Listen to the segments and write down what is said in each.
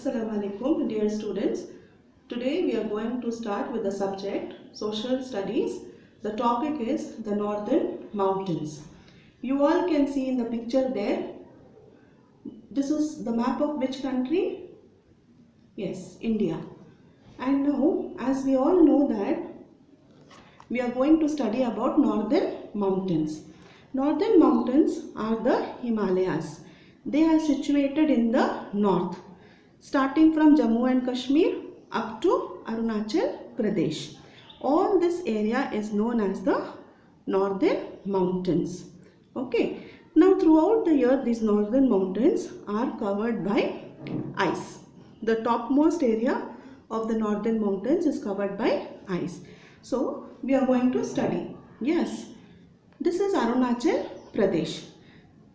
Assalamu alaikum dear students. Today we are going to start with the subject social studies. The topic is the northern mountains. You all can see in the picture there. This is the map of which country? Yes, India. And now as we all know that we are going to study about northern mountains. Northern mountains are the Himalayas. They are situated in the north, starting from Jammu and Kashmir up to Arunachal Pradesh. All this area is known as the northern mountains. Okay. Now throughout the year these northern mountains are covered by ice. The topmost area of the northern mountains is covered by ice. So we are going to study. Yes, this is Arunachal Pradesh,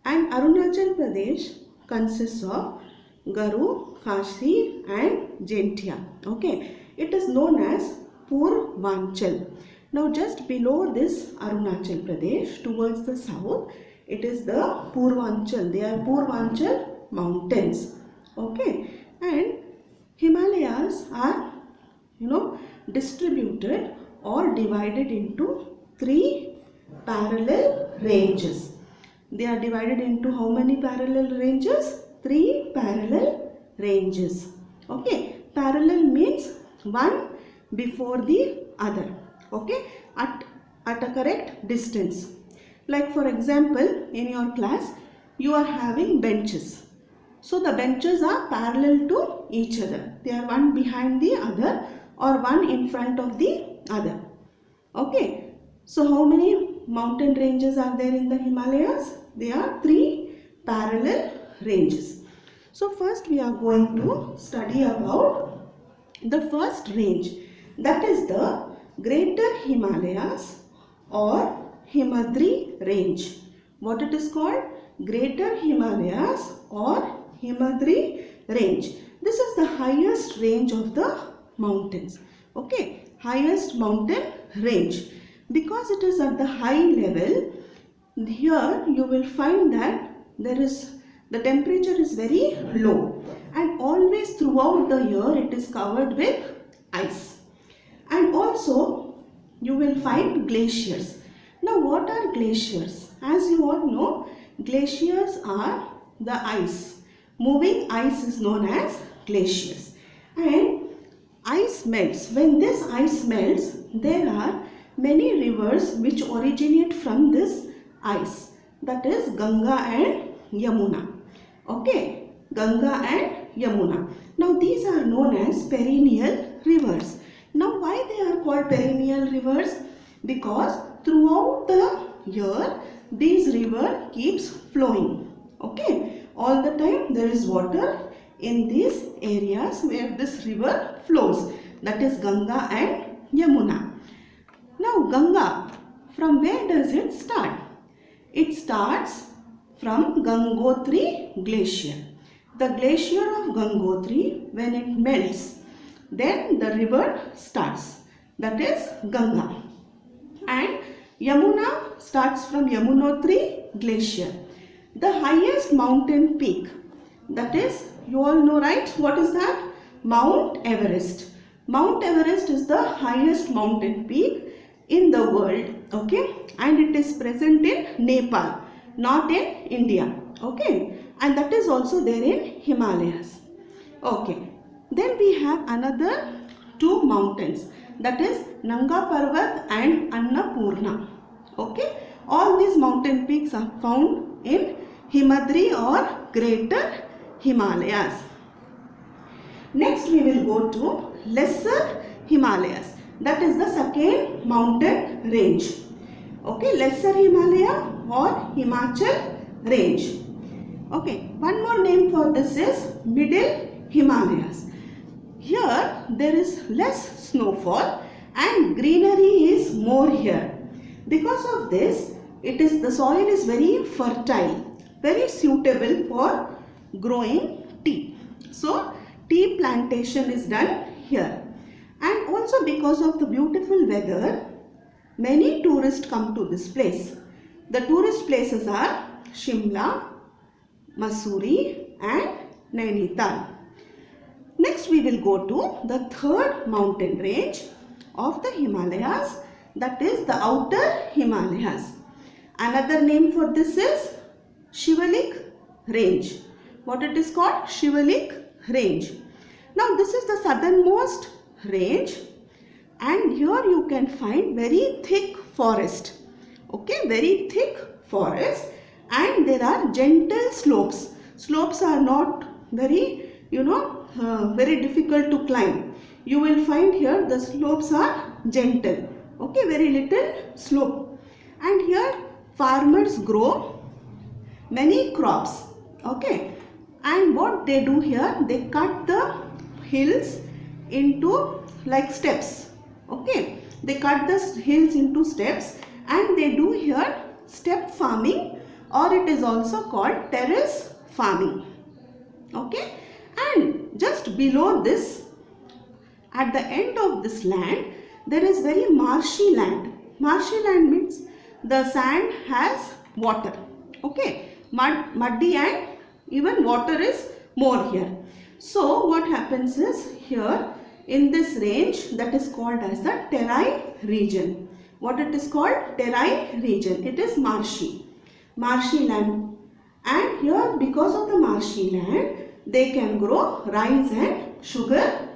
and Arunachal Pradesh consists of Garu, Khasi and Jaintia. Okay, it is known as Purvanchal. Now just below this Arunachal Pradesh towards the south, it is the Purvanchal. They are Purvanchal mountains. Okay, and Himalayas are distributed or divided into three parallel ranges. They are divided into how many parallel ranges? Three parallel ranges. Okay, parallel means one before the other. Okay, at a correct distance. Like for example, in your class you are having benches. So the benches are parallel to each other. They are one behind the other or one in front of the other. Okay, so how many mountain ranges are there in the Himalayas? There are three parallel ranges. So first we are going to study about the first range, that is the Greater Himalayas or Himadri range. What it is called? Greater Himalayas or Himadri range. This is the highest range of the mountains. Okay, highest mountain range. Because it is at the high level, here you will find that the temperature is very low, and always throughout the year it is covered with ice. And also you will find glaciers. Now what are glaciers? As you all know, glaciers are the ice. Moving ice is known as glaciers. And ice melts. When this ice melts, there are many rivers which originate from this ice. That is Ganga and Yamuna. Okay, Ganga and Yamuna. Now these are known as perennial rivers. Now why they are called perennial rivers? Because throughout the year this river keeps flowing. Okay, all the time there is water in these areas where this river flows. That is Ganga and Yamuna. Now Ganga, from where does it start? It starts from Gangotri glacier. The glacier of Gangotri, when it melts, then the river starts. That is Ganga. And Yamuna starts from Yamunotri glacier. The highest mountain peak, that is, you all know, right? What is that? Mount Everest. Mount Everest is the highest mountain peak in the world. Okay, and it is present in Nepal, not in India. Okay, and that is also there in Himalayas. Okay, then we have another two mountains, that is Nanga Parvat and Annapurna. Okay, all these mountain peaks are found in Himadri or Greater Himalayas. Next we will go to Lesser Himalayas. That is the second mountain range. Okay, Lesser Himalaya or Himachal range. Okay, one more name for this is Middle Himalayas. Here there is less snowfall and greenery is more here. Because of this, the soil is very fertile, very suitable for growing tea. So tea plantation is done here. And also because of the beautiful weather, many tourists come to this place. The tourist places are Shimla, Mussoorie and Nainital. Next we will go to the third mountain range of the Himalayas, that is the outer Himalayas. Another name for this is Shivalik range. What it is called? Shivalik range. Now this is the southernmost range, and here you can find very thick forest. Okay, very thick forest, and there are gentle slopes. Slopes are not very, very difficult to climb. You will find here the slopes are gentle. Okay, very little slope. And here farmers grow many crops. Okay, and what they do here, they cut the hills into like steps. Okay, they cut the hills into steps, and they do here step farming, or it is also called terrace farming. Okay, and just below this, at the end of this land, there is very marshy land. Marshy land means the sand has water. Okay, muddy, and even water is more here. So what happens is, here in this range, that is called as the Terai region. What it is called? Terai region. It is marshy land, and here because of the marshy land, they can grow rice and sugar